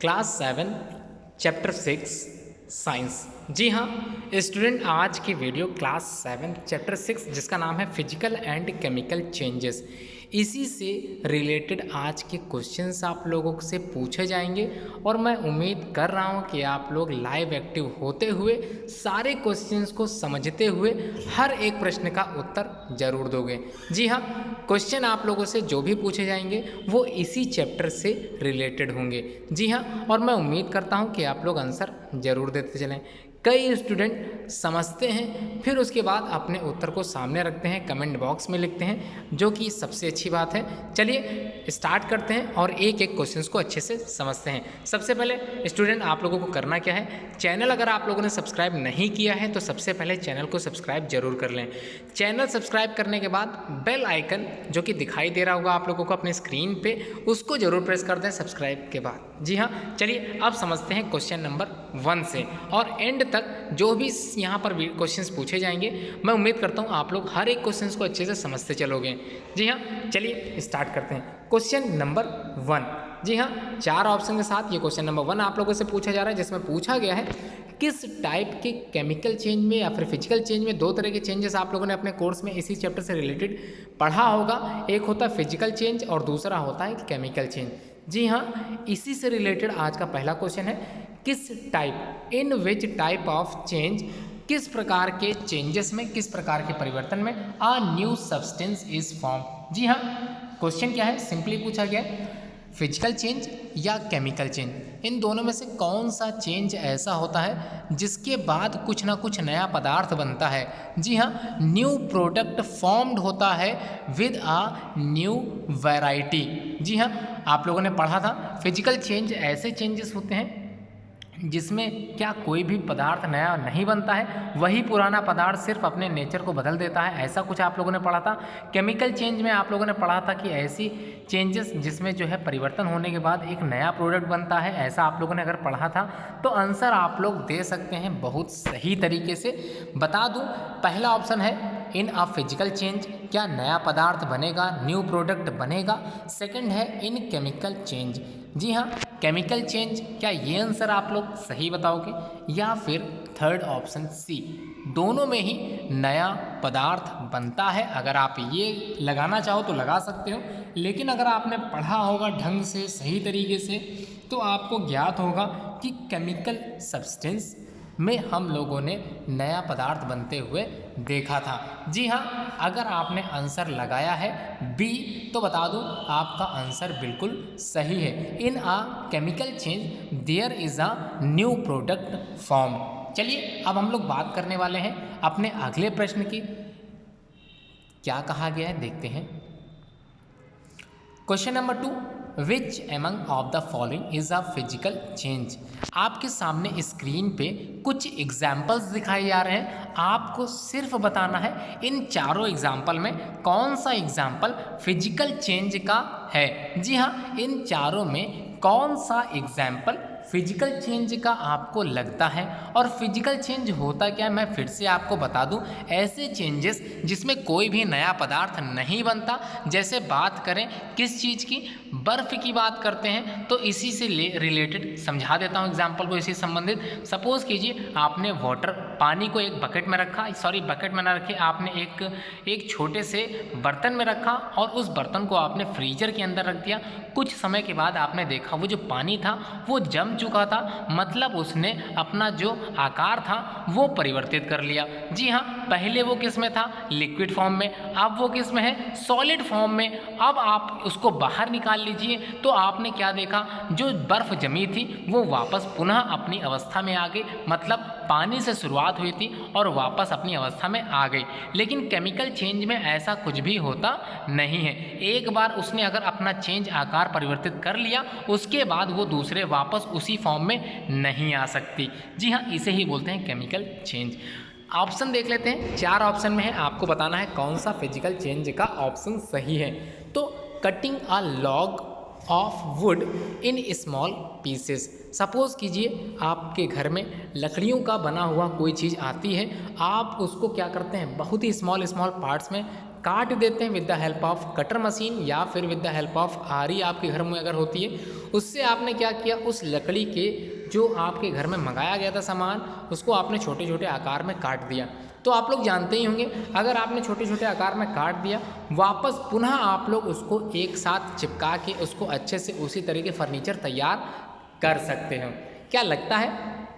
Class 7 chapter 6 science. जी हाँ student, आज की वीडियो क्लास 7 चैप्टर 6 जिसका नाम है फिजिकल एंड केमिकल चेंजेस, इसी से रिलेटेड आज के क्वेश्चंस आप लोगों से पूछे जाएंगे और मैं उम्मीद कर रहा हूँ कि आप लोग लाइव एक्टिव होते हुए सारे क्वेश्चंस को समझते हुए हर एक प्रश्न का उत्तर जरूर दोगे। जी हाँ, क्वेश्चन आप लोगों से जो भी पूछे जाएंगे वो इसी चैप्टर से रिलेटेड होंगे। जी हाँ, और मैं उम्मीद करता हूँ कि आप लोग आंसर जरूर देते चलें। कई स्टूडेंट समझते हैं फिर उसके बाद अपने उत्तर को सामने रखते हैं, कमेंट बॉक्स में लिखते हैं, जो कि सबसे अच्छी बात है। चलिए स्टार्ट करते हैं और एक एक क्वेश्चंस को अच्छे से समझते हैं। सबसे पहले स्टूडेंट आप लोगों को करना क्या है, चैनल अगर आप लोगों ने सब्सक्राइब नहीं किया है तो सबसे पहले चैनल को सब्सक्राइब जरूर कर लें। चैनल सब्सक्राइब करने के बाद बेल आइकन जो कि दिखाई दे रहा होगा आप लोगों को अपने स्क्रीन पे, उसको जरूर प्रेस कर दें सब्सक्राइब के बाद। जी हाँ, चलिए अब समझते हैं क्वेश्चन नंबर 1 से, और एंड तक जो भी यहाँ पर क्वेश्चंस पूछे जाएंगे मैं उम्मीद करता हूँ आप लोग हर एक क्वेश्चंस को अच्छे से समझते चलोगे। जी हाँ, चलिए स्टार्ट करते हैं। क्वेश्चन नंबर 1, जी हाँ 4 ऑप्शन के साथ ये क्वेश्चन नंबर 1 आप लोगों से पूछा जा रहा है, जिसमें पूछा गया है किस टाइप के केमिकल चेंज में या फिर फिजिकल चेंज में। दो तरह के चेंजेस आप लोगों ने अपने कोर्स में इसी चैप्टर से रिलेटेड पढ़ा होगा, एक होता है फिजिकल चेंज और दूसरा होता है केमिकल चेंज। जी हाँ, इसी से रिलेटेड आज का पहला क्वेश्चन है, किस type, in which type of change, किस प्रकार के चेंजेस में, किस प्रकार के परिवर्तन में a new substance is form. जी हाँ, क्वेश्चन क्या है, सिंपली पूछा गया है फिजिकल चेंज या केमिकल चेंज, इन दोनों में से कौन सा चेंज ऐसा होता है जिसके बाद कुछ ना कुछ नया पदार्थ बनता है। जी हाँ, न्यू प्रोडक्ट फॉर्म्ड होता है विद अ न्यू वैरायटी। जी हाँ, आप लोगों ने पढ़ा था फिजिकल चेंज ऐसे चेंजेस होते हैं जिसमें क्या कोई भी पदार्थ नया नहीं बनता है, वही पुराना पदार्थ सिर्फ अपने नेचर को बदल देता है, ऐसा कुछ आप लोगों ने पढ़ा था। केमिकल चेंज में आप लोगों ने पढ़ा था कि ऐसी चेंजेस जिसमें जो है परिवर्तन होने के बाद एक नया प्रोडक्ट बनता है, ऐसा आप लोगों ने अगर पढ़ा था तो आंसर आप लोग दे सकते हैं बहुत सही तरीके से। बता दूं, पहला ऑप्शन है इन अ फिजिकल चेंज, क्या नया पदार्थ बनेगा, न्यू प्रोडक्ट बनेगा। सेकंड है इन केमिकल चेंज, जी हाँ केमिकल चेंज, क्या ये आंसर आप लोग सही बताओगे। या फिर थर्ड ऑप्शन सी, दोनों में ही नया पदार्थ बनता है। अगर आप ये लगाना चाहो तो लगा सकते हो, लेकिन अगर आपने पढ़ा होगा ढंग से सही तरीके से तो आपको ज्ञात होगा कि केमिकल सब्सटेंस में हम लोगों ने नया पदार्थ बनते हुए देखा था। जी हाँ, अगर आपने आंसर लगाया है बी तो बता दूं आपका आंसर बिल्कुल सही है। In a chemical change there is a new product form. चलिए अब हम लोग बात करने वाले हैं अपने अगले प्रश्न की। क्या कहा गया है देखते हैं। Question number 2, which among of the following is a physical change. आपके सामने स्क्रीन पे कुछ एग्जाम्पल्स दिखाए जा रहे हैं, आपको सिर्फ बताना है इन चारों एग्जाम्पल में कौन सा एग्जाम्पल फिजिकल चेंज का है। जी हाँ, इन चारों में कौन सा एग्जाम्पल फिजिकल चेंज का आपको लगता है। और फिजिकल चेंज होता क्या है मैं फिर से आपको बता दूं, ऐसे चेंजेस जिसमें कोई भी नया पदार्थ नहीं बनता। जैसे बात करें किस चीज़ की, बर्फ़ की बात करते हैं तो इसी से रिलेटेड समझा देता हूं एग्जाम्पल को, इसी संबंधित। सपोज कीजिए आपने वाटर, पानी को एक बकेट में रखा, सॉरी बकेट में ना रखे, आपने एक छोटे से बर्तन में रखा और उस बर्तन को आपने फ्रीजर के अंदर रख दिया। कुछ समय के बाद आपने देखा वो जो पानी था वो जम चुका था, मतलब उसने अपना जो आकार था वो परिवर्तित कर लिया। जी हाँ, पहले वो किस में था, लिक्विड फॉर्म में, अब वो किस में है, सॉलिड फॉर्म में। अब आप उसको बाहर निकाल लीजिए तो आपने क्या देखा, जो बर्फ जमी थी वो वापस पुनः अपनी अवस्था में आ गई, मतलब पानी से शुरुआत हुई थी और वापस अपनी अवस्था में आ गई। लेकिन केमिकल चेंज में ऐसा कुछ भी होता नहीं है। एक बार उसने अगर अपना चेंज आकार परिवर्तित कर लिया उसके बाद वो दूसरे वापस उसी फॉर्म में नहीं आ सकती। जी हाँ, इसे ही बोलते हैं केमिकल चेंज। ऑप्शन देख लेते हैं, 4 ऑप्शन में है, आपको बताना है कौन सा फिजिकल चेंज का ऑप्शन सही है। तो cutting a log of would in small pieces. Suppose कीजिए आपके घर में लकड़ियों का बना हुआ कोई चीज़ आती है, आप उसको क्या करते हैं बहुत ही स्मॉल पार्ट्स में काट देते हैं with the help off cutter machine या फिर विद द हेल्प ऑफ आरी आपके घर में अगर होती है, उससे आपने क्या किया, उस लकड़ी के जो आपके घर में मंगाया गया था सामान, उसको आपने छोटे छोटे आकार में काट दिया। तो आप लोग जानते ही होंगे, अगर आपने छोटे छोटे आकार में काट दिया, वापस पुनः आप लोग उसको एक साथ चिपका के उसको अच्छे से उसी तरह के फर्नीचर तैयार कर सकते हैं। क्या लगता है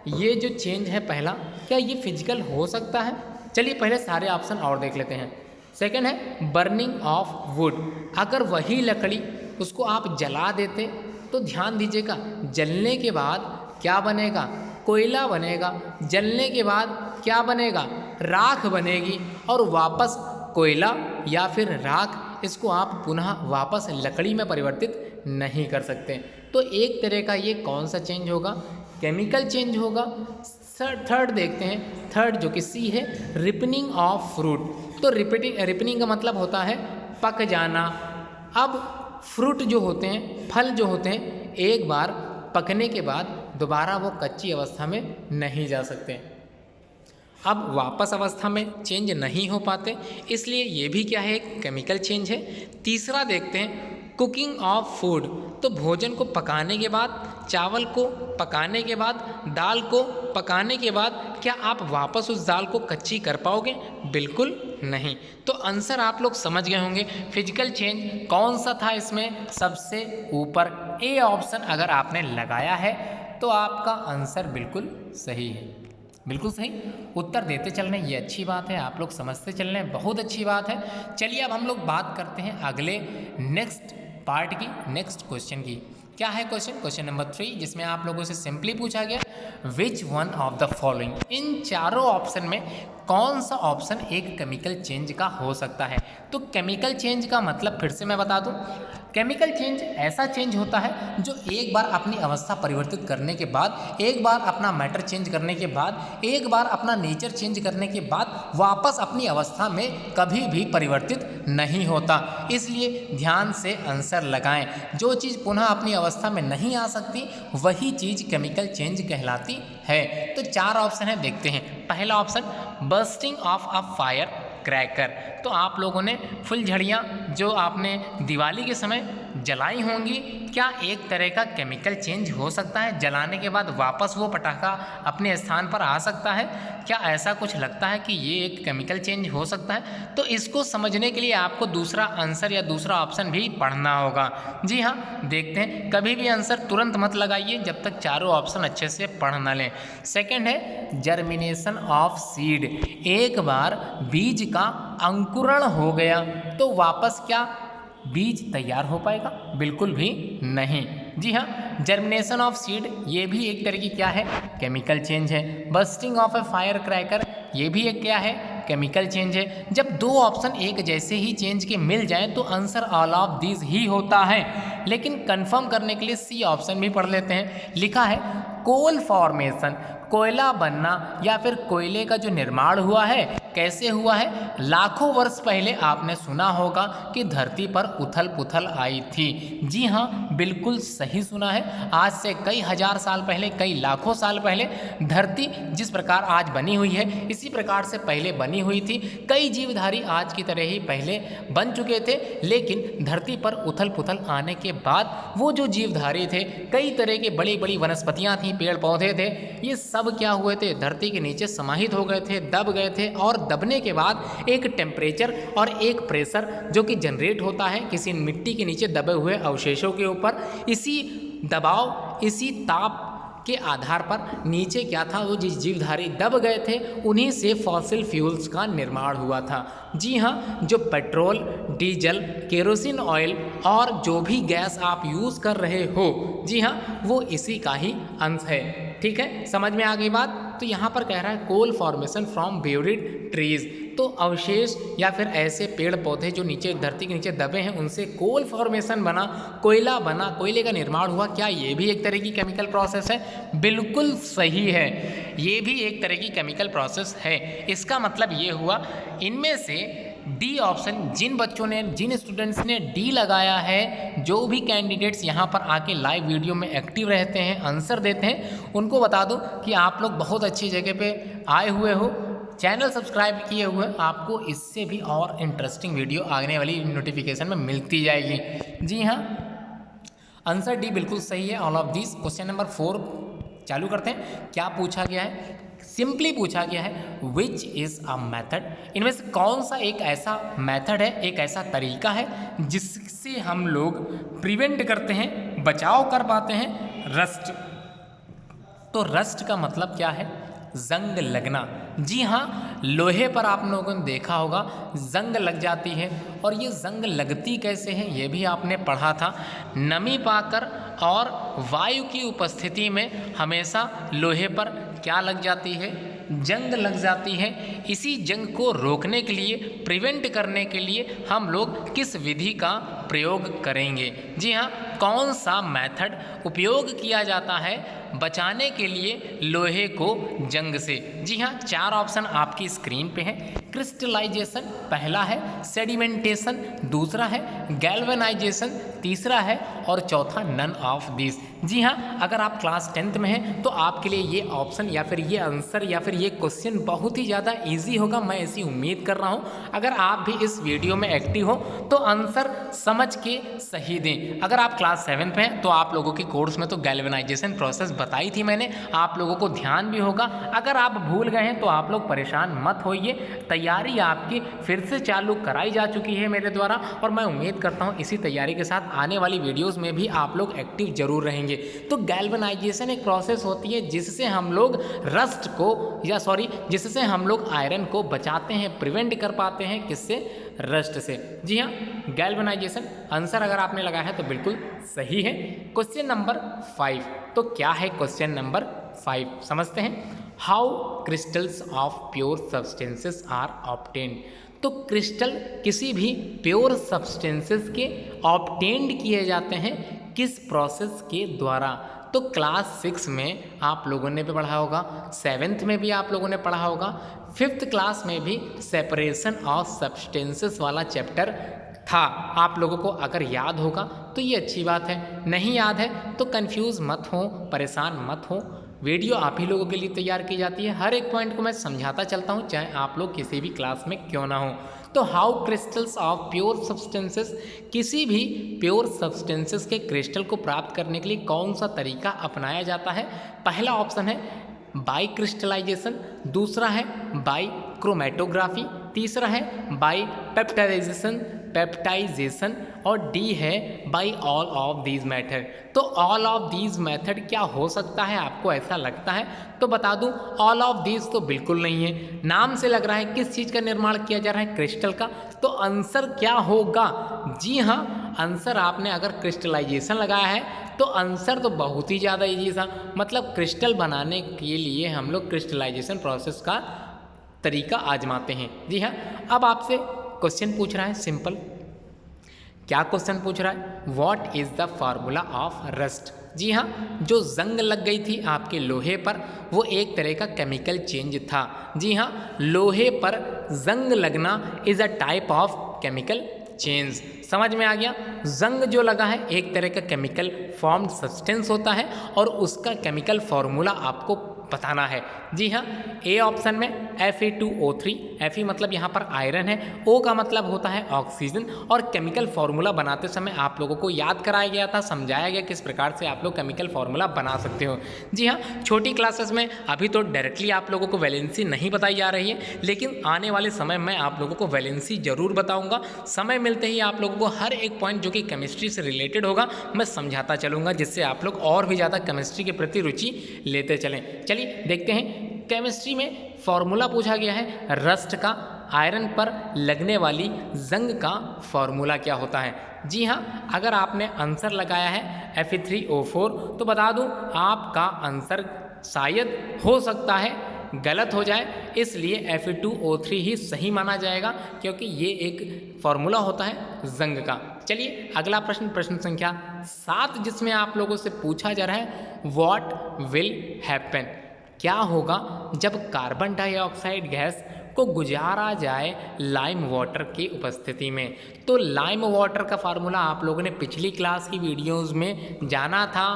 ये जो चेंज है पहला, क्या ये फिजिकल हो सकता है? चलिए पहले सारे ऑप्शन और देख लेते हैं। सेकंड है बर्निंग ऑफ वुड। अगर वही लकड़ी उसको आप जला देते तो ध्यान दीजिएगा, जलने के बाद क्या बनेगा, कोयला बनेगा, जलने के बाद क्या बनेगा, राख बनेगी, और वापस कोयला या फिर राख इसको आप पुनः वापस लकड़ी में परिवर्तित नहीं कर सकते। तो एक तरह का ये कौन सा चेंज होगा, केमिकल चेंज होगा। थर्ड देखते हैं, थर्ड जो कि सी है, रिपनिंग ऑफ फ्रूट। तो रिपनिंग का मतलब होता है पक जाना। अब फ्रूट जो होते हैं, फल जो होते हैं, एक बार पकने के बाद दोबारा वो कच्ची अवस्था में नहीं जा सकते, अब वापस अवस्था में चेंज नहीं हो पाते, इसलिए ये भी क्या है, एक केमिकल चेंज है। तीसरा देखते हैं कुकिंग ऑफ फूड। तो भोजन को पकाने के बाद, चावल को पकाने के बाद, दाल को पकाने के बाद क्या आप वापस उस दाल को कच्ची कर पाओगे? बिल्कुल नहीं। तो आंसर आप लोग समझ गए होंगे, फिजिकल चेंज कौन सा था इसमें सबसे ऊपर, ए ऑप्शन अगर आपने लगाया है तो आपका आंसर बिल्कुल सही है, बिल्कुल सही उत्तर देते चल रहे हैं, ये अच्छी बात है, आप लोग समझते चल रहे हैं, बहुत अच्छी बात है। चलिए अब हम लोग बात करते हैं अगले नेक्स्ट पार्ट की, नेक्स्ट क्वेश्चन की। क्या है क्वेश्चन नंबर 3, जिसमें आप लोगों से सिंपली पूछा गया which one of the following, इन चारों ऑप्शन में कौन सा ऑप्शन एक केमिकल चेंज का हो सकता है। तो केमिकल चेंज का मतलब फिर से मैं बता दूं, केमिकल चेंज ऐसा चेंज होता है जो एक बार अपनी अवस्था परिवर्तित करने के बाद, एक बार अपना मैटर चेंज करने के बाद, एक बार अपना नेचर चेंज करने के बाद वापस अपनी अवस्था में कभी भी परिवर्तित नहीं होता। इसलिए ध्यान से आंसर लगाएं, जो चीज़ पुनः अपनी अवस्था में नहीं आ सकती वही चीज़ केमिकल चेंज कहलाती है। तो 4 ऑप्शन है, देखते हैं। पहला option bursting of a fire cracker. तो आप लोगों ने फुलझड़ियाँ जो आपने दिवाली के समय जलाई होंगी, क्या एक तरह का केमिकल चेंज हो सकता है, जलाने के बाद वापस वो पटाखा अपने स्थान पर आ सकता है? क्या ऐसा कुछ लगता है कि ये एक केमिकल चेंज हो सकता है? तो इसको समझने के लिए आपको दूसरा आंसर या दूसरा ऑप्शन भी पढ़ना होगा। जी हाँ, देखते हैं, कभी भी आंसर तुरंत मत लगाइए जब तक चारों ऑप्शन अच्छे से पढ़ ना लें। सेकेंड है जर्मिनेशन ऑफ सीड। एक बार बीज का अंकुरण हो गया तो वापस क्या बीज तैयार हो पाएगा? बिल्कुल भी नहीं। जी हाँ, जर्मिनेशन ऑफ सीड ये भी एक तरह की क्या है, केमिकल चेंज है। Bursting of A fire cracker ये भी एक क्या है, केमिकल चेंज है। जब 2 ऑप्शन एक जैसे ही चेंज के मिल जाएं तो आंसर ऑल ऑफ दीज ही होता है। लेकिन कंफर्म करने के लिए सी ऑप्शन भी पढ़ लेते हैं। लिखा है कोल फॉर्मेशन, कोयला बनना या फिर कोयले का जो निर्माण हुआ है, कैसे हुआ है? लाखों वर्ष पहले आपने सुना होगा कि धरती पर उथल पुथल आई थी। जी हाँ, बिल्कुल सही सुना है। आज से कई हजार साल पहले, कई लाखों साल पहले धरती जिस प्रकार आज बनी हुई है इसी प्रकार से पहले बनी हुई थी। कई जीवधारी आज की तरह ही पहले बन चुके थे, लेकिन धरती पर उथल पुथल आने के बाद वो जो जीवधारी थे, कई तरह के बड़ी बड़ी वनस्पतियाँ थी, पेड़ पौधे थे, ये सब क्या हुए थे, धरती के नीचे समाहित हो गए थे, दब गए थे। और दबने के बाद एक टेम्परेचर और एक प्रेशर जो कि जनरेट होता है किसी मिट्टी के नीचे दबे हुए अवशेषों के ऊपर, इसी दबाव, इसी ताप के आधार पर नीचे क्या था, वो जिस जीवधारी दब गए थे उन्हीं से फॉसिल फ्यूल्स का निर्माण हुआ था। जी हाँ, जो पेट्रोल, डीजल, केरोसिन ऑयल और जो भी गैस आप यूज़ कर रहे हो, जी हाँ, वो इसी का ही अंश है। ठीक है, समझ में आ गई बात? तो यहाँ पर कह रहा है कोल फॉर्मेशन फ्रॉम बेरिड ट्रीज। तो अवशेष या फिर ऐसे पेड़ पौधे जो नीचे धरती के नीचे दबे हैं उनसे कोल फॉर्मेशन बना, कोयला बना, कोयले का निर्माण हुआ। क्या ये भी एक तरह की केमिकल प्रोसेस है? बिल्कुल सही है, ये भी एक तरह की केमिकल प्रोसेस है। इसका मतलब ये हुआ, इनमें से डी ऑप्शन, जिन बच्चों ने, जिन स्टूडेंट्स ने डी लगाया है, जो भी कैंडिडेट्स यहाँ पर आके लाइव वीडियो में एक्टिव रहते हैं, आंसर देते हैं, उनको बता दो कि आप लोग बहुत अच्छी जगह पे आए हुए हो। चैनल सब्सक्राइब किए हुए आपको इससे भी और इंटरेस्टिंग वीडियो आने वाली नोटिफिकेशन में मिलती जाएगी। जी हाँ, आंसर डी बिल्कुल सही है, all of this. Question number 4 चालू करते हैं। क्या पूछा गया है? सिंपली पूछा गया है विच इज़ अ मेथड, इनमें से कौन सा एक ऐसा मेथड है, एक ऐसा तरीका है जिससे हम लोग प्रिवेंट करते हैं, बचाव कर पाते हैं रस्ट। तो रस्ट का मतलब क्या है? जंग लगना। जी हाँ, लोहे पर आप लोगों ने देखा होगा जंग लग जाती है, और ये जंग लगती कैसे है ये भी आपने पढ़ा था। नमी पाकर और वायु की उपस्थिति में हमेशा लोहे पर क्या लग जाती है? जंग लग जाती है। इसी जंग को रोकने के लिए, प्रिवेंट करने के लिए हम लोग किस विधि का प्रयोग करेंगे? जी हाँ, कौन सा मेथड उपयोग किया जाता है बचाने के लिए लोहे को जंग से? जी हाँ, 4 ऑप्शन आपकी स्क्रीन पे है। क्रिस्टलाइजेशन पहला है, सेडिमेंटेशन दूसरा है, गैल्वेनाइजेशन तीसरा है, और चौथा नन ऑफ दिस। जी हाँ, अगर आप क्लास 10th में हैं तो आपके लिए ये ऑप्शन या फिर ये आंसर या फिर ये क्वेश्चन बहुत ही ज़्यादा इजी होगा, मैं ऐसी उम्मीद कर रहा हूँ। अगर आप भी इस वीडियो में एक्टिव हो तो आंसर समझ के सही दें। अगर आप क्लास 7th में हैं तो आप लोगों के कोर्स में तो गैल्वेनाइजेशन प्रोसेस बताई थी मैंने, आप लोगों को ध्यान भी होगा। अगर आप भूल गए हैं तो आप लोग परेशान मत होइए, तैयारी आपकी फिर से चालू कराई जा चुकी है मेरे द्वारा, और मैं उम्मीद करता हूँ इसी तैयारी के साथ आने वाली वीडियोस में भी आप लोग एक्टिव जरूर रहेंगे। तो गैल्वेनाइजेशन एक प्रोसेस होती है जिससे हम लोग रस्ट को जिससे हम लोग आयरन को बचाते हैं, प्रिवेंट कर पाते हैं, किससे? रस्ट से। जी हाँ, गैल्वेनाइजेशन आंसर अगर आपने लगाया है तो बिल्कुल सही है। क्वेश्चन नंबर 5, तो क्या है क्वेश्चन नंबर 5 समझते हैं। How crystals of pure substances are obtained. तो क्रिस्टल किसी भी प्योर सब्सटेंसेस के ऑब्टेन्ड किए जाते हैं किस प्रोसेस के द्वारा? तो क्लास 6 में आप लोगों ने भी पढ़ा होगा, 7th में भी आप लोगों ने पढ़ा होगा, 5th क्लास में भी सेपरेशन ऑफ सब्सटेंसेस वाला चैप्टर था। आप लोगों को अगर याद होगा तो ये अच्छी बात है, नहीं याद है तो कंफ्यूज मत हो, परेशान मत हो। वीडियो आप ही लोगों के लिए तैयार की जाती है, हर एक पॉइंट को मैं समझाता चलता हूँ, चाहे आप लोग किसी भी क्लास में क्यों ना हो। तो how crystals of pure substances, किसी भी प्योर सब्सटेंसेस के क्रिस्टल को प्राप्त करने के लिए कौन सा तरीका अपनाया जाता है? पहला ऑप्शन है बाई क्रिस्टलाइजेशन, दूसरा है बाई क्रोमेटोग्राफी, तीसरा है बाई पेप्टाइजेशन, और डी है by all of these method. तो ऑल ऑफ दीज मेथड क्या हो सकता है आपको ऐसा लगता है? तो बता दूं, ऑल ऑफ दीज तो बिल्कुल नहीं है। नाम से लग रहा है किस चीज़ का निर्माण किया जा रहा है? क्रिस्टल का। तो आंसर क्या होगा? जी हाँ, आंसर आपने अगर क्रिस्टलाइजेशन लगाया है तो आंसर तो बहुत ही ज़्यादा ईजी था। मतलब क्रिस्टल बनाने के लिए हम लोग क्रिस्टलाइजेशन प्रोसेस का तरीका आजमाते हैं। जी हाँ, अब आपसे क्वेश्चन पूछ रहा है सिंपल। क्या क्वेश्चन पूछ रहा है? What is the formula of rust. जी हाँ, जो जंग लग गई थी आपके लोहे पर वो एक तरह का केमिकल चेंज था। जी हाँ, लोहे पर जंग लगना is a type of chemical change. समझ में आ गया? जंग जो लगा है एक तरह का केमिकल फॉर्म्ड सब्सटेंस होता है और उसका केमिकल फॉर्मूला आपको बताना है। जी हाँ, ए ऑप्शन में Fe2O3, Fe मतलब यहाँ पर आयरन है, O का मतलब होता है ऑक्सीजन, और केमिकल फार्मूला बनाते समय आप लोगों को याद कराया गया था, समझाया गया किस प्रकार से आप लोग केमिकल फार्मूला बना सकते हो। जी हाँ, छोटी क्लासेस में अभी तो डायरेक्टली आप लोगों को वैलेंसी नहीं बताई जा रही है, लेकिन आने वाले समय में आप लोगों को वैलेंसी जरूर बताऊँगा। समय मिलते ही आप लोगों को हर एक पॉइंट जो कि केमिस्ट्री से रिलेटेड होगा मैं समझाता चलूँगा, जिससे आप लोग और भी ज़्यादा केमिस्ट्री के प्रति रुचि लेते चलें। चलिए देखते हैं, केमिस्ट्री में फॉर्मूला पूछा गया है रस्ट का, आयरन पर लगने वाली जंग का फॉर्मूला क्या होता है। जी हाँ, अगर आपने आंसर लगाया है Fe3O4 तो बता दूं आपका आंसर शायद हो सकता है गलत हो जाए, इसलिए Fe2O3 ही सही माना जाएगा क्योंकि ये एक फॉर्मूला होता है जंग का। चलिए अगला प्रश्न, प्रश्न संख्या 7, जिसमें आप लोगों से पूछा जा रहा है व्हाट विल हैपन, क्या होगा जब कार्बन डाइऑक्साइड गैस को गुजारा जाए लाइम वाटर की उपस्थिति में। तो लाइम वाटर का फार्मूला आप लोगों ने पिछली क्लास की वीडियोस में जाना था,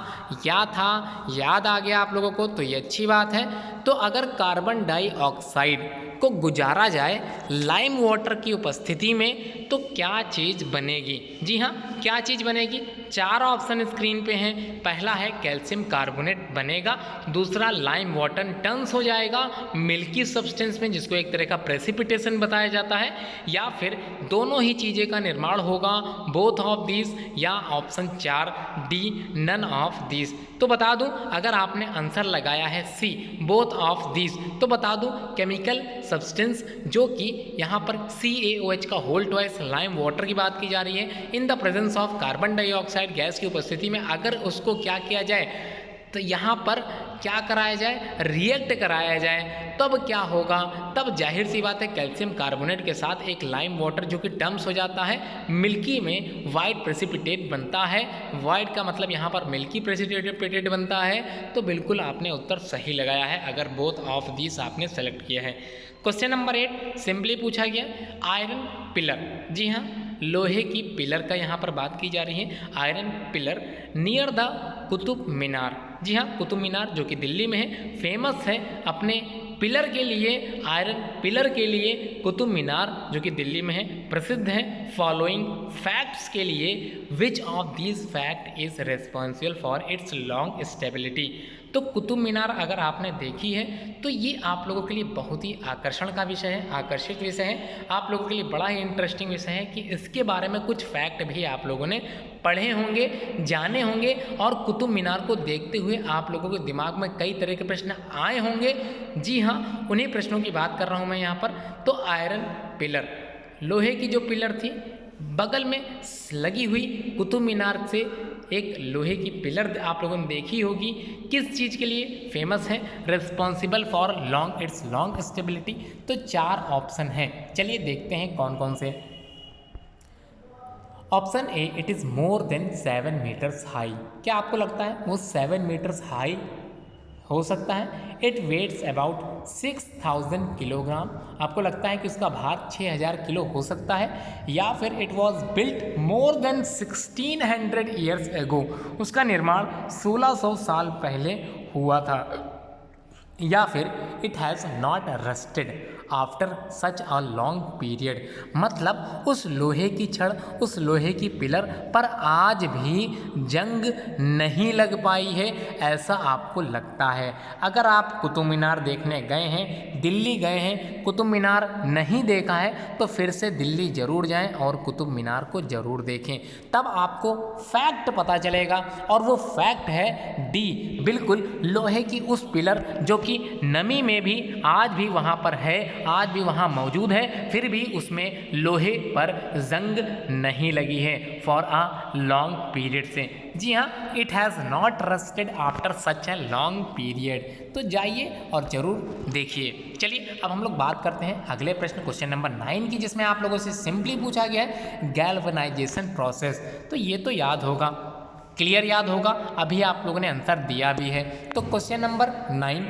याद आ गया आप लोगों को, तो ये अच्छी बात है। तो अगर कार्बन डाइऑक्साइड को गुजारा जाए लाइम वाटर की उपस्थिति में तो क्या चीज़ बनेगी? जी हाँ, क्या चीज़ बनेगी? 4 ऑप्शन स्क्रीन पे हैं। पहला है कैल्शियम कार्बोनेट बनेगा, दूसरा लाइम वाटर टर्न्स हो जाएगा मिल्की सब्सटेंस में जिसको एक तरह का प्रेसिपिटेशन बताया जाता है, या फिर दोनों ही चीज़ें का निर्माण होगा बोथ ऑफ दीज, या option 4 D none of these. तो बता दूं, अगर आपने आंसर लगाया है सी बोथ ऑफ दीज तो बता दूं केमिकल सब्सटेंस जो कि यहाँ पर CaOH का होल ट्वाइस लाइम वाटर की बात की जा रही है in the presence of carbon dioxide gas की उपस्थिति में, अगर उसको क्या किया जाए तो यहाँ पर क्या कराया जाए, रिएक्ट कराया जाए, तब क्या होगा? तब जाहिर सी बात है कैल्शियम कार्बोनेट के साथ एक लाइम वाटर जो कि टर्म्स हो जाता है मिल्की में वाइट प्रेसिपिटेट बनता है। वाइट का मतलब यहाँ पर मिल्की प्रेसिपिटेट बनता है। तो बिल्कुल आपने उत्तर सही लगाया है अगर बोथ ऑफ दिस आपने सेलेक्ट किया है। क्वेश्चन नंबर 8 सिंपली पूछा गया आयरन पिलर। जी हाँ, लोहे की पिलर का यहाँ पर बात की जा रही है। Iron pillar near the Qutub Minar. जी हाँ, कुतुब मीनार जो कि दिल्ली में है, फेमस है अपने पिलर के लिए, आयरन पिलर के लिए कुतुब मीनार जो कि दिल्ली में है प्रसिद्ध है फॉलोइंग फैक्ट्स के लिए। Which of these fact is responsible for its long stability. तो कुतुब मीनार अगर आपने देखी है तो ये आप लोगों के लिए बहुत ही आकर्षण का विषय है, आकर्षित विषय है, आप लोगों के लिए बड़ा ही इंटरेस्टिंग विषय है कि इसके बारे में कुछ फैक्ट भी आप लोगों ने पढ़े होंगे, जाने होंगे, और कुतुब मीनार को देखते हुए आप लोगों के दिमाग में कई तरह के प्रश्न आए होंगे। जी हाँ, उन्हीं प्रश्नों की बात कर रहा हूँ मैं यहाँ पर। तो आयरन पिलर, लोहे की जो पिलर थी, बगल में लगी हुई कुतुब मीनार से एक लोहे की पिलर आप लोगों ने देखी होगी, किस चीज़ के लिए फेमस है? Responsible for long it's long stability. तो 4 ऑप्शन हैं, चलिए देखते हैं कौन कौन से। Option A, it is more than 7 metres high. क्या आपको लगता है वो 7 मीटर्स हाई हो सकता है? It weighs about 6000 kilogram. आपको लगता है कि उसका भार 6000 किलो हो सकता है? या फिर it was built more than 1600 years ago. उसका निर्माण 1600 साल पहले हुआ था। या फिर it has not rusted after such a long period. मतलब उस लोहे की छड़, उस लोहे की पिलर पर आज भी जंग नहीं लग पाई है, ऐसा आपको लगता है। अगर आप कुतुब मीनार देखने गए हैं, दिल्ली गए हैं, कुतुब मीनार नहीं देखा है तो फिर से दिल्ली ज़रूर जाएं और कुतुब मीनार को ज़रूर देखें, तब आपको फैक्ट पता चलेगा। और वो फैक्ट है डी, बिल्कुल लोहे की उस पिलर जो कि नमी में भी आज भी वहाँ पर है, आज भी वहाँ मौजूद है, फिर भी उसमें लोहे पर जंग नहीं लगी है फॉर अ लॉन्ग पीरियड से। जी हाँ, it has not rusted after such a long period. तो जाइए और ज़रूर देखिए। चलिए अब हम लोग बात करते हैं अगले प्रश्न, क्वेश्चन नंबर 9 की, जिसमें आप लोगों से सिंपली पूछा गया है गैल्वेनाइजेशन प्रोसेस। तो ये तो याद होगा, क्लियर याद होगा, अभी आप लोगों ने आंसर दिया भी है। तो क्वेश्चन नंबर 9,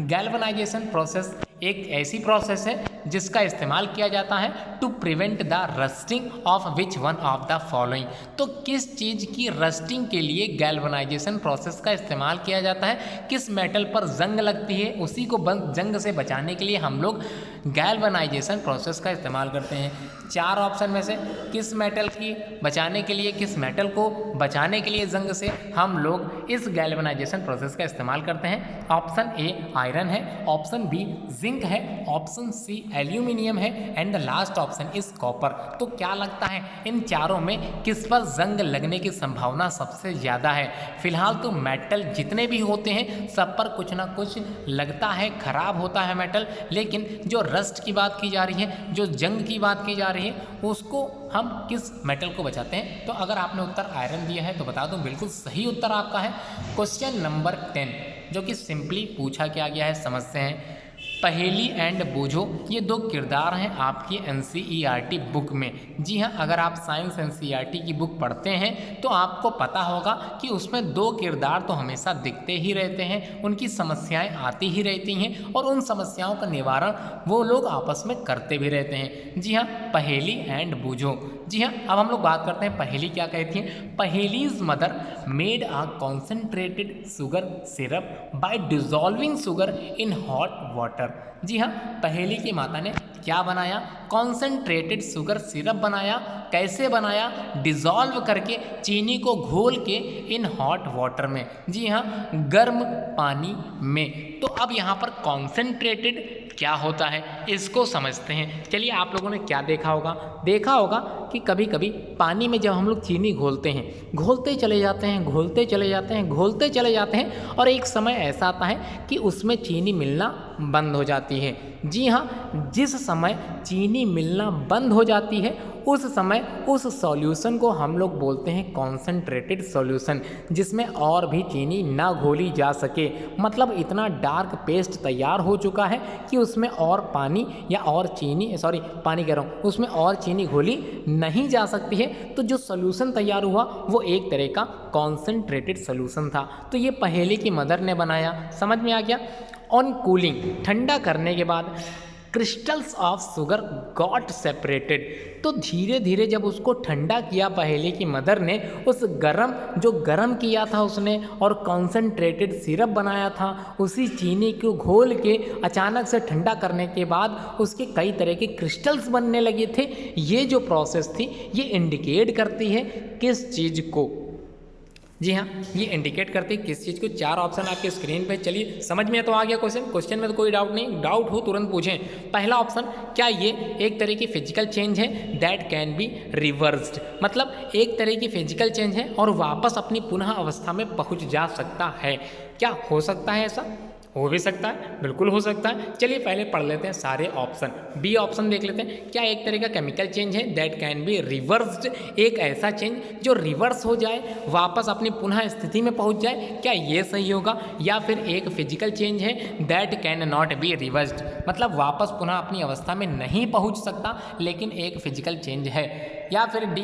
गैल्वेनाइजेशन प्रोसेस एक ऐसी प्रोसेस है जिसका इस्तेमाल किया जाता है to prevent the rusting of which one of the following. तो किस चीज़ की रस्टिंग के लिए गैल्वेनाइजेशन प्रोसेस का इस्तेमाल किया जाता है? किस मेटल पर जंग लगती है उसी को जंग से बचाने के लिए हम लोग गैल्वेनाइजेशन प्रोसेस का इस्तेमाल करते हैं। 4 ऑप्शन में से किस मेटल की बचाने के लिए, किस मेटल को बचाने के लिए जंग से हम लोग इस गैल्वेनाइजेशन प्रोसेस का इस्तेमाल करते हैं? ऑप्शन ए आयरन है, ऑप्शन बी जिंक है, ऑप्शन सी एल्यूमिनियम है, and the last option is copper. तो क्या लगता है इन चारों में किस पर जंग लगने की संभावना सबसे ज़्यादा है? फिलहाल तो मेटल जितने भी होते हैं सब पर कुछ ना कुछ लगता है, खराब होता है मेटल, लेकिन जो रस्ट की बात की जा रही है, जो जंग की बात की जा रही है, उसको हम किस मेटल को बचाते हैं? तो अगर आपने उत्तर आयरन दिया है तो बता दूं बिल्कुल सही उत्तर आपका है क्वेश्चन नंबर 10, जो कि सिंपली पूछा क्या गया है, समझते हैं। पहेली एंड बूझो, ये 2 किरदार हैं आपकी NCERT बुक में। जी हाँ, अगर आप साइंस NCERT की बुक पढ़ते हैं तो आपको पता होगा कि उसमें 2 किरदार तो हमेशा दिखते ही रहते हैं, उनकी समस्याएं आती ही रहती हैं और उन समस्याओं का निवारण वो लोग आपस में करते भी रहते हैं। जी हाँ, पहेली एंड बूझो। जी हाँ, अब हम लोग बात करते हैं पहेली क्या कहती है। Paheli's mother made a concentrated sugar syrup by dissolving sugar in hot water. Water. जी हाँ, पहेली की माता ने क्या बनाया? कॉन्सेंट्रेटेड शुगर सिरप बनाया। कैसे बनाया? डिज़ोल्व करके, चीनी को घोल के इन हॉट वाटर में। जी हाँ, गर्म पानी में। तो अब यहाँ पर कॉन्सेंट्रेटेड क्या होता है इसको समझते हैं। चलिए, आप लोगों ने क्या देखा होगा? देखा होगा कि कभी कभी पानी में जब हम लोग चीनी घोलते हैं, घोलते चले जाते हैं, घोलते चले जाते हैं, घोलते चले जाते हैं, और एक समय ऐसा आता है कि उसमें चीनी मिलना बंद हो जाती है। जी हाँ, जिस समय चीनी मिलना बंद हो जाती है उस समय उस सॉल्यूशन को हम लोग बोलते हैं कॉन्सेंट्रेटेड सॉल्यूशन, जिसमें और भी चीनी ना घोली जा सके। मतलब इतना डार्क पेस्ट तैयार हो चुका है कि उसमें और पानी या और चीनी, सॉरी पानी कह रहा हूँ, उसमें और चीनी घोली नहीं जा सकती है। तो जो सॉल्यूशन तैयार हुआ वो एक तरह का कॉन्सेंट्रेटेड सॉल्यूशन था। तो ये पहेली की मदर ने बनाया। समझ में आ गया? ऑन कूलिंग, ठंडा करने के बाद crystals of sugar got separated. तो धीरे धीरे जब उसको ठंडा किया पहेली की मदर ने, उस गरम किया था उसने और कॉन्सेंट्रेटेड सिरप बनाया था, उसी चीनी को घोल के अचानक से ठंडा करने के बाद उसके कई तरह के क्रिस्टल्स बनने लगे थे। ये जो प्रोसेस थी ये इंडिकेट करती है किस चीज़ को? जी हाँ, ये इंडिकेट करते हैं किस चीज़ को? 4 ऑप्शन आपके स्क्रीन पे। चलिए, समझ में तो आ गया क्वेश्चन में तो कोई डाउट नहीं। डाउट हो तुरंत पूछें। पहला ऑप्शन, क्या ये एक तरह की फिजिकल चेंज है दैट कैन बी रिवर्स्ड? मतलब एक तरह की फिजिकल चेंज है और वापस अपनी पुनः अवस्था में पहुँच जा सकता है। क्या हो सकता है ऐसा? हो भी सकता है, बिल्कुल हो सकता है। चलिए पहले पढ़ लेते हैं सारे ऑप्शन। बी ऑप्शन देख लेते हैं। क्या एक तरह का केमिकल चेंज है दैट कैन बी रिवर्स्ड? एक ऐसा चेंज जो रिवर्स हो जाए, वापस अपनी पुनः स्थिति में पहुंच जाए, क्या ये सही होगा? या फिर एक फिजिकल चेंज है that can not be reversed, मतलब वापस पुनः अपनी अवस्था में नहीं पहुंच सकता लेकिन एक फिजिकल चेंज है। या फिर डी,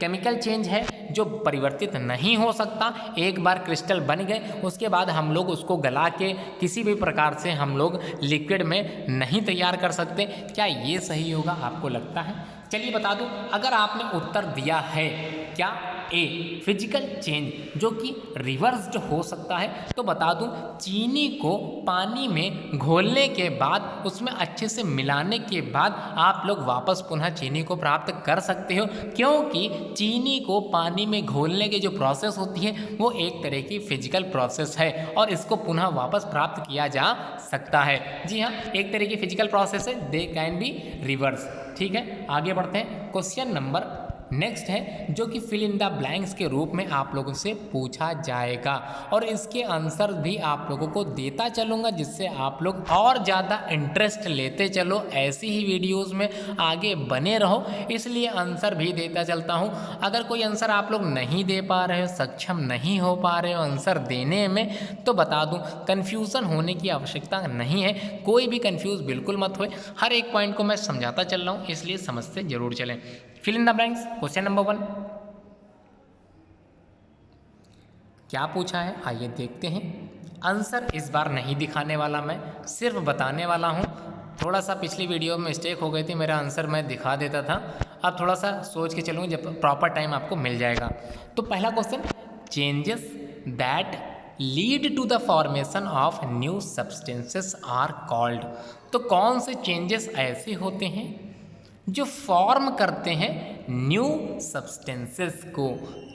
केमिकल चेंज है जो परिवर्तित नहीं हो सकता, एक बार क्रिस्टल बन गए उसके बाद हम लोग उसको गला के किसी भी प्रकार से हम लोग लिक्विड में नहीं तैयार कर सकते। क्या ये सही होगा आपको लगता है? चलिए बता दूं, अगर आपने उत्तर दिया है क्या ए फिजिकल चेंज जो कि रिवर्स्ड हो सकता है, तो बता दूं चीनी को पानी में घोलने के बाद उसमें अच्छे से मिलाने के बाद आप लोग वापस पुनः चीनी को प्राप्त कर सकते हो, क्योंकि चीनी को पानी में घोलने की जो प्रोसेस होती है वो एक तरह की फिजिकल प्रोसेस है और इसको पुनः वापस प्राप्त किया जा सकता है। जी हाँ, एक तरह की फिजिकल प्रोसेस है, दे कैन बी रिवर्स। ठीक है, आगे बढ़ते हैं। क्वेश्चन नंबर नेक्स्ट है जो कि फिल इन द ब्लैंक्स के रूप में आप लोगों से पूछा जाएगा और इसके आंसर भी आप लोगों को देता चलूँगा जिससे आप लोग और ज़्यादा इंटरेस्ट लेते चलो, ऐसी ही वीडियोस में आगे बने रहो, इसलिए आंसर भी देता चलता हूँ। अगर कोई आंसर आप लोग नहीं दे पा रहे हो, सक्षम नहीं हो पा रहे हो आंसर देने में, तो बता दूँ कन्फ्यूज़न होने की आवश्यकता नहीं है, कोई भी कन्फ्यूज़ बिल्कुल मत होए, हर एक पॉइंट को मैं समझाता चल रहा हूँ, इसलिए समझते जरूर चलें। Fill in the blanks, question number 1 क्या पूछा है, आइए देखते हैं। आंसर इस बार नहीं दिखाने वाला, मैं सिर्फ बताने वाला हूँ। थोड़ा सा पिछली वीडियो में मिस्टेक हो गई थी, मेरा आंसर मैं दिखा देता था, अब थोड़ा सा सोच के चलूँगा जब प्रॉपर टाइम आपको मिल जाएगा। तो पहला question, changes that lead to the formation of new substances are called. तो कौन से चेंजेस ऐसे होते हैं जो फॉर्म करते हैं न्यू सब्सटेंसेस को,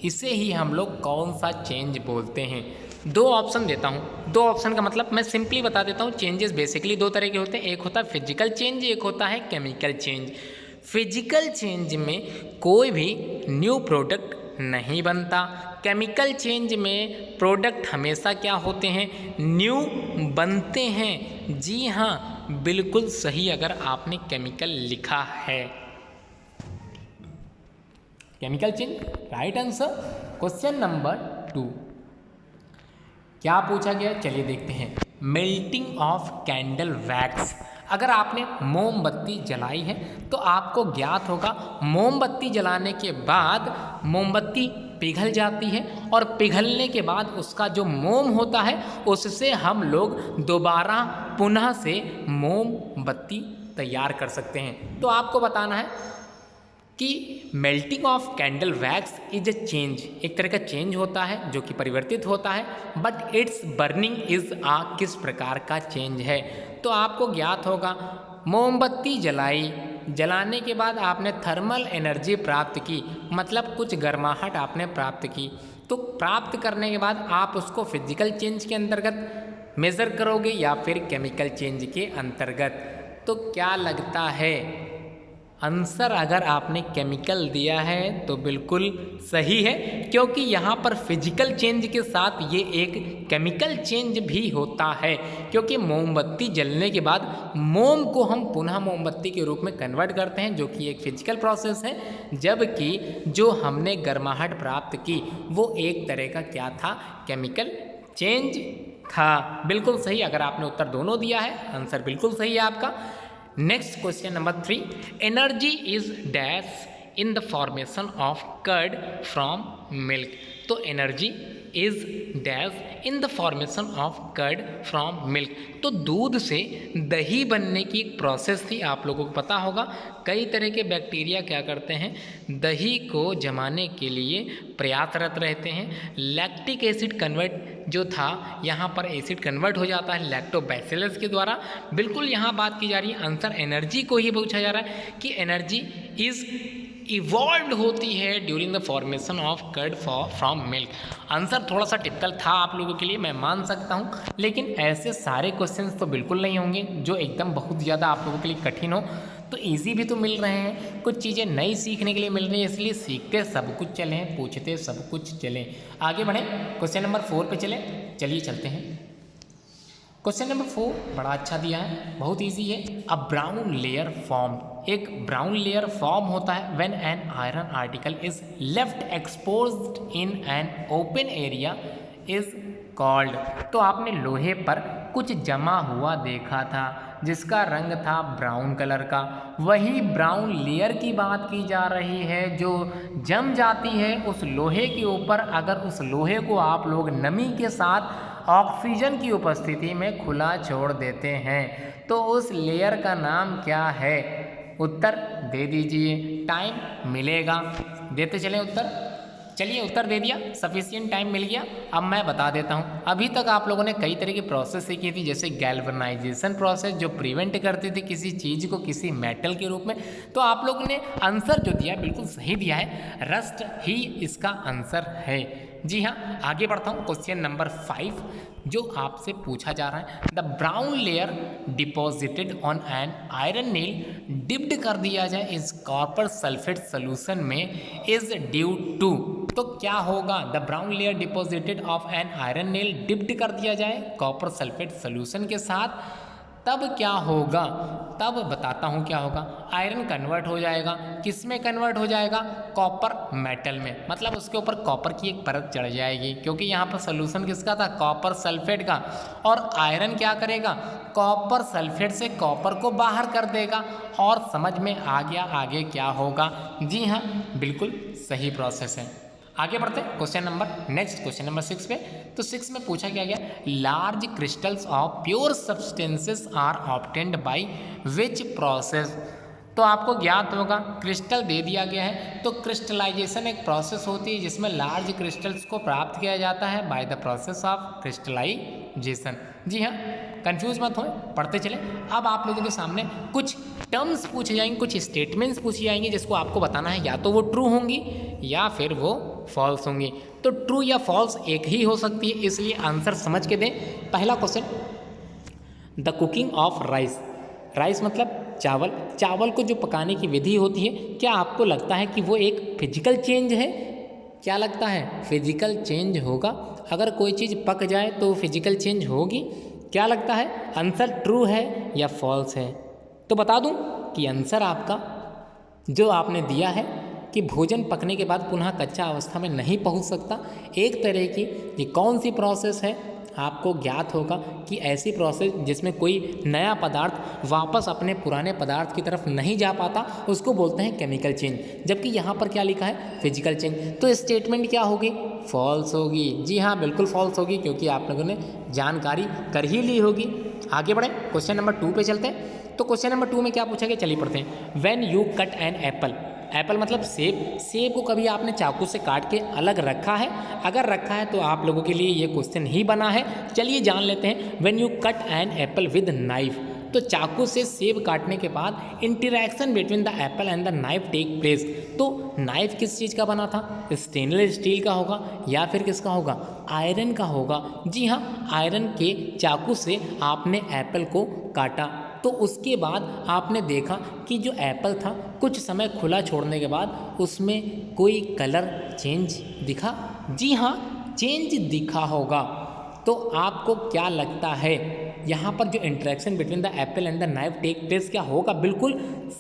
इसे ही हम लोग कौन सा चेंज बोलते हैं? 2 ऑप्शन देता हूँ। 2 ऑप्शन का मतलब मैं सिंपली बता देता हूँ। चेंजेस बेसिकली 2 तरह के होते हैं, एक होता है फिजिकल चेंज, एक होता है केमिकल चेंज। फिजिकल चेंज में कोई भी न्यू प्रोडक्ट नहीं बनता, केमिकल चेंज में प्रोडक्ट हमेशा क्या होते हैं, न्यू बनते हैं। जी हाँ, बिल्कुल सही अगर आपने केमिकल लिखा है। Chemical change right answer. Question number 2 क्या पूछा गया, चलिए देखते हैं। Melting of candle wax. अगर आपने मोमबत्ती जलाई है तो आपको ज्ञात होगा मोमबत्ती जलाने के बाद मोमबत्ती पिघल जाती है और पिघलने के बाद उसका जो मोम होता है उससे हम लोग दोबारा पुनः से मोमबत्ती तैयार कर सकते हैं। तो आपको बताना है कि melting of candle wax is a change, एक तरह का चेंज होता है जो कि परिवर्तित होता है, बट इट्स बर्निंग इज आ किस प्रकार का चेंज है। तो आपको ज्ञात होगा मोमबत्ती जलाई, जलाने के बाद आपने थर्मल एनर्जी प्राप्त की, मतलब कुछ गर्माहट आपने प्राप्त की। तो प्राप्त करने के बाद आप उसको फिजिकल चेंज के अंतर्गत मेज़र करोगे या फिर केमिकल चेंज के अंतर्गत। तो क्या लगता है आंसर, अगर आपने केमिकल दिया है तो बिल्कुल सही है, क्योंकि यहाँ पर फिजिकल चेंज के साथ ये एक केमिकल चेंज भी होता है, क्योंकि मोमबत्ती जलने के बाद मोम को हम पुनः मोमबत्ती के रूप में कन्वर्ट करते हैं, जो कि एक फिजिकल प्रोसेस है, जबकि जो हमने गर्माहट प्राप्त की वो एक तरह का क्या था, केमिकल चेंज था। बिल्कुल सही, अगर आपने उत्तर दोनों दिया है आंसर बिल्कुल सही है आपका। Next question number 3, energy is dash in the formation of curd from milk. तो energy is dash in the formation of curd from milk. तो दूध से दही बनने की एक प्रोसेस थी, आप लोगों को पता होगा। कई तरह के बैक्टीरिया क्या करते हैं, दही को जमाने के लिए प्रयासरत रहते हैं। लैक्टिक एसिड कन्वर्ट जो था, यहाँ पर एसिड कन्वर्ट हो जाता है लैक्टोबैसिलस के द्वारा। बिल्कुल यहाँ बात की जा रही है, आंसर एनर्जी को ही पूछा जा रहा है कि एनर्जी इज इवॉल्व होती है during the formation of curd from milk. Answer थोड़ा सा टिपिकल था आप लोगों के लिए, मैं मान सकता हूँ, लेकिन ऐसे सारे क्वेश्चंस तो बिल्कुल नहीं होंगे जो एकदम बहुत ज़्यादा आप लोगों के लिए कठिन हो। तो इजी भी तो मिल रहे हैं, कुछ चीज़ें नई सीखने के लिए मिल रही है, इसलिए सीखते सब कुछ चलें, पूछते सब कुछ चलें। आगे बढ़ें, क्वेश्चन नंबर 4 पे चलें। चलिए चलते हैं। क्वेश्चन नंबर 4 बड़ा अच्छा दिया है, बहुत इजी है। अ ब्राउन लेयर फॉर्म, एक ब्राउन लेयर फॉर्म होता है when an iron article is left exposed in an open area is called. तो आपने लोहे पर कुछ जमा हुआ देखा था जिसका रंग था ब्राउन कलर का, वही ब्राउन लेयर की बात की जा रही है जो जम जाती है उस लोहे के ऊपर। अगर उस लोहे को आप लोग नमी के साथ ऑक्सीजन की उपस्थिति में खुला छोड़ देते हैं तो उस लेयर का नाम क्या है? उत्तर दे दीजिए, टाइम मिलेगा, देते चलें उत्तर। चलिए उत्तर दे दिया, सफिशिएंट टाइम मिल गया। अब मैं बता देता हूँ, अभी तक आप लोगों ने कई तरह की प्रोसेस सीखी थी, जैसे गैल्वेनाइजेशन प्रोसेस जो प्रिवेंट करती थी किसी चीज़ को किसी मेटल के रूप में। तो आप लोगों ने आंसर जो दिया बिल्कुल सही दिया है, रस्ट ही इसका आंसर है। जी हाँ, आगे बढ़ता हूँ। क्वेश्चन नंबर 5 जो आपसे पूछा जा रहा है, the brown layer deposited on an iron nail dipped कर दिया जाए इस कॉपर सल्फेट सोल्यूशन में इज ड्यू टू। तो क्या होगा? The brown layer deposited of an iron nail dipped कर दिया जाए कॉपर सल्फेट सोल्यूशन के साथ, तब क्या होगा? तब बताता हूँ क्या होगा। आयरन कन्वर्ट हो जाएगा, किस में कन्वर्ट हो जाएगा? कॉपर मेटल में, मतलब उसके ऊपर कॉपर की एक परत चढ़ जाएगी, क्योंकि यहाँ पर सोल्यूशन किसका था? कॉपर सल्फेट का। और आयरन क्या करेगा? कॉपर सल्फेट से कॉपर को बाहर कर देगा। और समझ में आ गया आगे क्या होगा? जी हाँ, बिल्कुल सही प्रोसेस है। आगे बढ़ते हैं question number next, question number 6 पे। तो 6 में पूछा क्या गया, large crystals of pure substances are obtained by which process. तो आपको ज्ञात होगा, क्रिस्टल दे दिया गया है, तो क्रिस्टलाइजेशन एक प्रोसेस होती है जिसमें लार्ज क्रिस्टल्स को प्राप्त किया जाता है by the process of crystallisation. जी हाँ, कंफ्यूज मत हो, पढ़ते चले। अब आप लोगों के सामने कुछ टर्म्स पूछे जाएंगे, कुछ स्टेटमेंट्स पूछी जाएंगी जिसको आपको बताना है, या तो वो ट्रू होंगी या फिर वो फॉल्स होंगी। तो ट्रू या फॉल्स एक ही हो सकती है, इसलिए आंसर समझ के दें। पहला question, the cooking of rice. Rice मतलब चावल। चावल को जो पकाने की विधि होती है, क्या आपको लगता है कि वो एक फिजिकल चेंज है? क्या लगता है? फिजिकल चेंज होगा। अगर कोई चीज़ पक जाए तो फिजिकल चेंज होगी। क्या लगता है आंसर ट्रू है या फॉल्स है? तो बता दूं कि आंसर आपका जो आपने दिया है कि भोजन पकने के बाद पुनः कच्चा अवस्था में नहीं पहुंच सकता, एक तरह की ये कौन सी प्रोसेस है? आपको ज्ञात होगा कि ऐसी प्रोसेस जिसमें कोई नया पदार्थ वापस अपने पुराने पदार्थ की तरफ नहीं जा पाता, उसको बोलते हैं केमिकल चेंज। जबकि यहाँ पर क्या लिखा है? Physical change. तो स्टेटमेंट क्या होगी? फॉल्स होगी। जी हाँ, बिल्कुल फॉल्स होगी, क्योंकि आप लोगों ने जानकारी कर ही ली होगी। आगे बढ़ें, क्वेश्चन नंबर 2 पे चलते हैं। तो क्वेश्चन नंबर 2 में क्या पूछा गया, चलिए पढ़ते हैं। When you cut an apple, apple मतलब सेब। सेब को कभी आपने चाकू से काट के अलग रखा है? अगर रखा है तो आप लोगों के लिए ये क्वेश्चन ही बना है। चलिए जान लेते हैं। When you cut an apple with knife, तो चाकू से सेब काटने के बाद interaction between the apple and the knife take place. तो नाइफ किस चीज़ का बना था? स्टेनलेस स्टील का होगा या फिर किसका होगा? आयरन का होगा। जी हाँ, आयरन के चाकू से आपने एप्पल को काटा, तो उसके बाद आपने देखा कि जो एप्पल था कुछ समय खुला छोड़ने के बाद उसमें कोई कलर चेंज दिखा। जी हाँ, चेंज दिखा होगा। तो आपको क्या लगता है यहाँ पर जो interaction between the apple and the knife take place क्या होगा? बिल्कुल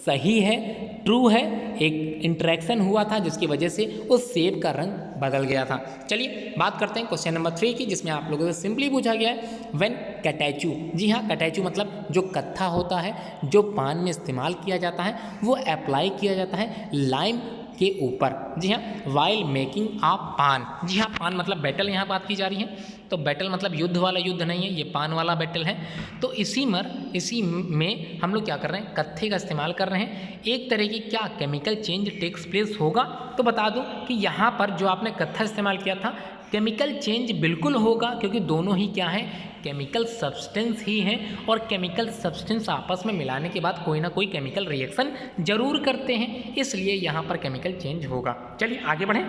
सही है, ट्रू है। एक इंटरेक्शन हुआ था जिसकी वजह से उस सेब का रंग बदल गया था। चलिए बात करते हैं क्वेश्चन नंबर 3 की, जिसमें आप लोगों से सिंपली पूछा गया है व्हेन कैटेचू। जी हाँ, कैटेचू मतलब जो कत्था होता है जो पान में इस्तेमाल किया जाता है, वो अप्लाई किया जाता है लाइम के ऊपर। जी हाँ, वाइल मेकिंग आ पान। जी हाँ, पान मतलब बैटल यहाँ बात की जा रही है। तो बैटल मतलब युद्ध वाला युद्ध नहीं है, ये पान वाला बैटल है। तो इसी में हम लोग क्या कर रहे हैं? कत्थे का इस्तेमाल कर रहे हैं। एक तरह की क्या केमिकल चेंज टेक्स प्लेस होगा? तो बता दूं कि यहाँ पर जो आपने कत्था इस्तेमाल किया था, केमिकल चेंज बिल्कुल होगा, क्योंकि दोनों ही क्या है? केमिकल सब्सटेंस ही हैं, और केमिकल सब्सटेंस आपस में मिलाने के बाद कोई ना कोई केमिकल रिएक्शन जरूर करते हैं, इसलिए यहाँ पर केमिकल चेंज होगा। चलिए आगे बढ़ें।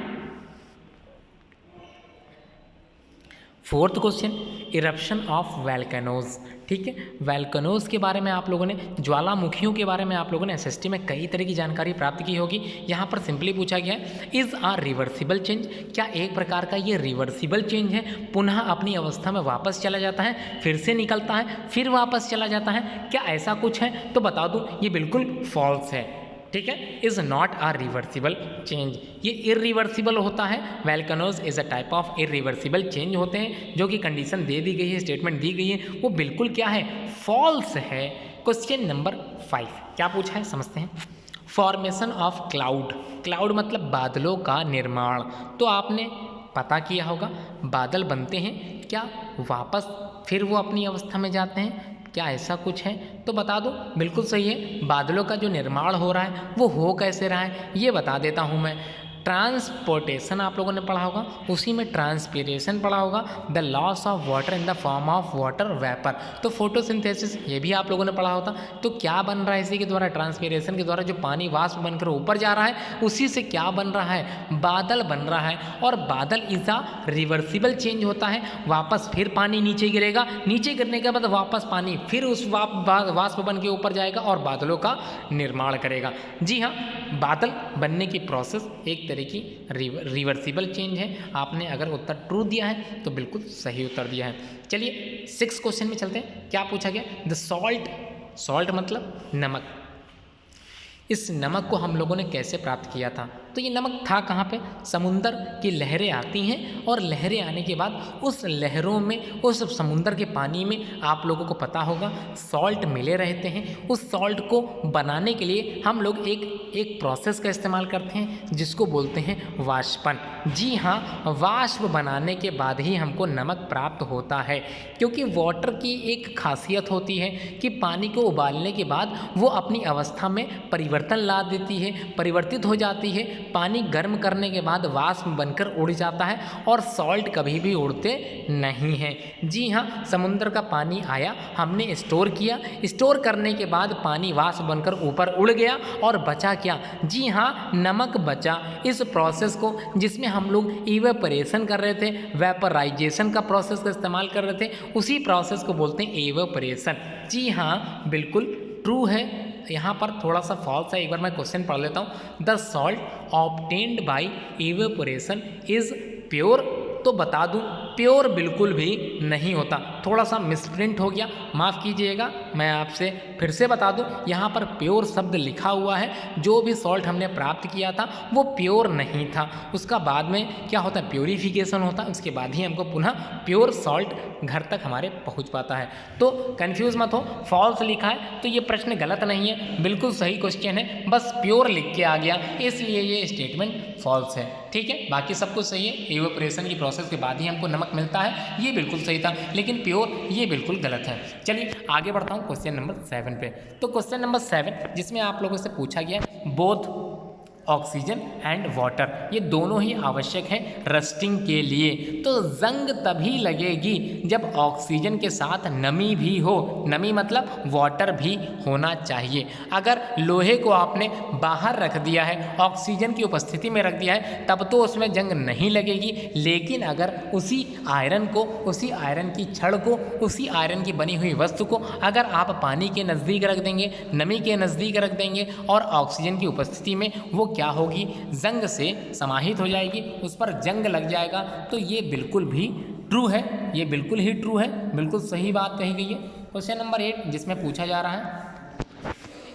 Fourth question, eruption of volcanoes. ठीक है, वैल्केनोज के बारे में आप लोगों ने, ज्वालामुखियों के बारे में आप लोगों ने एसएसटी में कई तरह की जानकारी प्राप्त की होगी। यहाँ पर सिंपली पूछा गया है इज आ रिवर्सिबल चेंज, क्या एक प्रकार का ये रिवर्सिबल चेंज है? पुनः अपनी अवस्था में वापस चला जाता है, फिर से निकलता है, फिर वापस चला जाता है, क्या ऐसा कुछ है? तो बता दूँ ये बिल्कुल फॉल्स है। ठीक है, is not a reversible change, ये इरिवर्सिबल होता है। Volcanoes is a type of irreversible change होते हैं, जो कि कंडीशन दे दी गई है, स्टेटमेंट दी गई है, वो बिल्कुल क्या है? फॉल्स है। क्वेश्चन नंबर 5 क्या पूछा है समझते हैं। Formation of cloud. क्लाउड मतलब बादलों का निर्माण। तो आपने पता किया होगा बादल बनते हैं, क्या वापस फिर वो अपनी अवस्था में जाते हैं? क्या ऐसा कुछ है? तो बता दो बिल्कुल सही है। बादलों का जो निर्माण हो रहा है वो हो कैसे रहा है ये बता देता हूँ मैं। ट्रांसपोर्टेशन आप लोगों ने पढ़ा होगा, उसी में ट्रांसपीरेशन पढ़ा होगा। The loss of water in the form of water vapour. तो फोटोसिंथेसिस ये भी आप लोगों ने पढ़ा होता। तो क्या बन रहा है इसी के द्वारा? ट्रांसपीरेशन के द्वारा जो पानी वाष्प बनकर ऊपर जा रहा है, उसी से क्या बन रहा है? बादल बन रहा है। और बादल इज अ रिवर्सिबल चेंज होता है, वापस फिर पानी नीचे गिरेगा, नीचे गिरने के बाद वापस पानी फिर उस वाष्प बन के ऊपर जाएगा और बादलों का निर्माण करेगा। जी हाँ, बादल बनने की प्रोसेस एक तरह की रिवर्सिबल चेंज है। आपने अगर उत्तर ट्रू दिया है तो बिल्कुल सही उत्तर दिया है। चलिए 6 क्वेश्चन में चलते हैं। क्या पूछा गया? The salt. सॉल्ट मतलब नमक। इस नमक को हम लोगों ने कैसे प्राप्त किया था? तो ये नमक था कहाँ पे? समुंदर की लहरें आती हैं, और लहरें आने के बाद उस लहरों में, उस समुंदर के पानी में आप लोगों को पता होगा सॉल्ट मिले रहते हैं। उस सॉल्ट को बनाने के लिए हम लोग एक प्रोसेस का इस्तेमाल करते हैं जिसको बोलते हैं वाष्पन। जी हाँ, वाष्प बनाने के बाद ही हमको नमक प्राप्त होता है, क्योंकि वाटर की एक खासियत होती है कि पानी को उबालने के बाद वो अपनी अवस्था में परिवर्तन ला देती है, परिवर्तित हो जाती है। पानी गर्म करने के बाद वाष्प बनकर उड़ जाता है, और सॉल्ट कभी भी उड़ते नहीं हैं। जी हाँ, समुद्र का पानी आया, हमने स्टोर किया, स्टोर करने के बाद पानी वाष्प बनकर ऊपर उड़ गया, और बचा क्या? जी हाँ, नमक बचा। इस प्रोसेस को, जिसमें हम लोग इवेपोरेशन कर रहे थे, वेपराइजेशन का प्रोसेस का इस्तेमाल कर रहे थे, उसी प्रोसेस को बोलते हैं इवेपोरेशन। जी हाँ, बिल्कुल ट्रू है। यहाँ पर थोड़ा सा फॉल्स है, एक बार मैं क्वेश्चन पढ़ लेता हूँ। The salt obtained by evaporation is pure. तो बता दूं प्योर बिल्कुल भी नहीं होता। थोड़ा सा मिसप्रिंट हो गया, माफ़ कीजिएगा। मैं आपसे फिर से बता दूं, यहाँ पर प्योर शब्द लिखा हुआ है। जो भी सॉल्ट हमने प्राप्त किया था वो प्योर नहीं था, उसका बाद में क्या होता है? प्योरीफिकेशन होता है, उसके बाद ही हमको पुनः प्योर सॉल्ट घर तक हमारे पहुँच पाता है। तो कन्फ्यूज़ मत हो, फॉल्स लिखा है तो ये प्रश्न गलत नहीं है, बिल्कुल सही क्वेश्चन है, बस प्योर लिख के आ गया, इसलिए ये स्टेटमेंट फॉल्स है। ठीक है, बाकी सब कुछ सही है। इवेपोरेशन की प्रोसेस के बाद ही हमको नमक मिलता है, ये बिल्कुल सही था, लेकिन प्योर ये बिल्कुल गलत है। चलिए आगे बढ़ता हूँ क्वेश्चन नंबर 7 पे। तो क्वेश्चन नंबर 7 जिसमें आप लोगों से पूछा गया बोथ ऑक्सीजन एंड वाटर, ये दोनों ही आवश्यक हैं रस्टिंग के लिए। तो जंग तभी लगेगी जब ऑक्सीजन के साथ नमी भी हो, नमी मतलब वाटर भी होना चाहिए। अगर लोहे को आपने बाहर रख दिया है, ऑक्सीजन की उपस्थिति में रख दिया है, तब तो उसमें जंग नहीं लगेगी। लेकिन अगर उसी आयरन को, उसी आयरन की छड़ को, उसी आयरन की बनी हुई वस्तु को अगर आप पानी के नज़दीक रख देंगे, नमी के नज़दीक रख देंगे और ऑक्सीजन की उपस्थिति में, वो क्या होगी, जंग से समाहित हो जाएगी, उस पर जंग लग जाएगा। तो ये बिल्कुल भी ट्रू है, ये बिल्कुल ही ट्रू है, बिल्कुल सही बात कही गई है। क्वेश्चन नंबर 8 जिसमें पूछा जा रहा है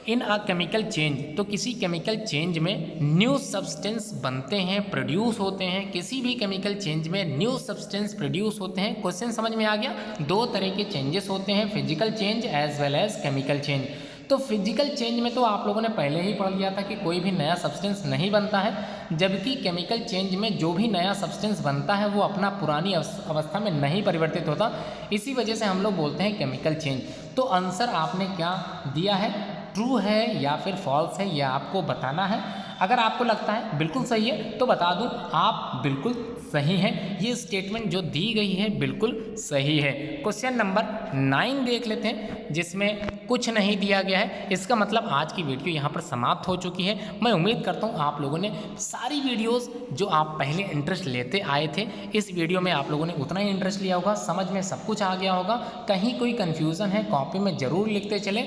इन अ केमिकल चेंज, तो किसी केमिकल चेंज में न्यू सब्सटेंस बनते हैं, प्रोड्यूस होते हैं। किसी भी केमिकल चेंज में न्यू सब्सटेंस प्रोड्यूस होते हैं। क्वेश्चन समझ में आ गया? दो तरह के चेंजेस होते हैं, physical change as well as chemical change. तो फिजिकल चेंज में तो आप लोगों ने पहले ही पढ़ लिया था कि कोई भी नया सब्सटेंस नहीं बनता है, जबकि केमिकल चेंज में जो भी नया सब्सटेंस बनता है वो अपना पुरानी अवस्था में नहीं परिवर्तित होता। इसी वजह से हम लोग बोलते हैं केमिकल चेंज। तो आंसर आपने क्या दिया है, ट्रू है या फिर फॉल्स है, ये आपको बताना है। अगर आपको लगता है बिल्कुल सही है तो बता दूं आप बिल्कुल सही हैं, ये स्टेटमेंट जो दी गई है बिल्कुल सही है। क्वेश्चन नंबर 9 देख लेते हैं जिसमें कुछ नहीं दिया गया है। इसका मतलब आज की वीडियो यहाँ पर समाप्त हो चुकी है। मैं उम्मीद करता हूँ आप लोगों ने सारी वीडियोस जो आप पहले इंटरेस्ट लेते आए थे, इस वीडियो में आप लोगों ने उतना ही इंटरेस्ट लिया होगा, समझ में सब कुछ आ गया होगा। कहीं कोई कन्फ्यूज़न है कॉपी में ज़रूर लिखते चले।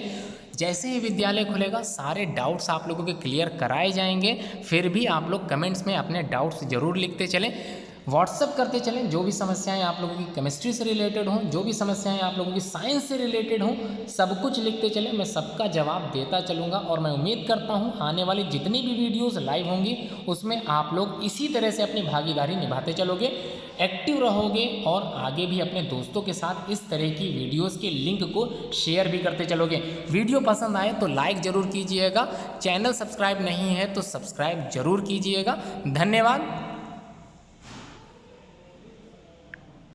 जैसे ही विद्यालय खुलेगा सारे डाउट्स आप लोगों के क्लियर कराए जाएंगे। फिर भी आप लोग कमेंट्स में अपने डाउट्स ज़रूर लिखते चलें, व्हाट्सअप करते चलें। जो भी समस्याएं आप लोगों की केमिस्ट्री से रिलेटेड हों, जो भी समस्याएं आप लोगों की साइंस से रिलेटेड हों, सब कुछ लिखते चलें। मैं सबका जवाब देता चलूँगा और मैं उम्मीद करता हूँ आने वाली जितनी भी वीडियोस लाइव होंगी उसमें आप लोग इसी तरह से अपनी भागीदारी निभाते चलोगे, एक्टिव रहोगे और आगे भी अपने दोस्तों के साथ इस तरह की वीडियोस के लिंक को शेयर भी करते चलोगे। वीडियो पसंद आए तो लाइक ज़रूर कीजिएगा, चैनल सब्सक्राइब नहीं है तो सब्सक्राइब ज़रूर कीजिएगा। धन्यवाद।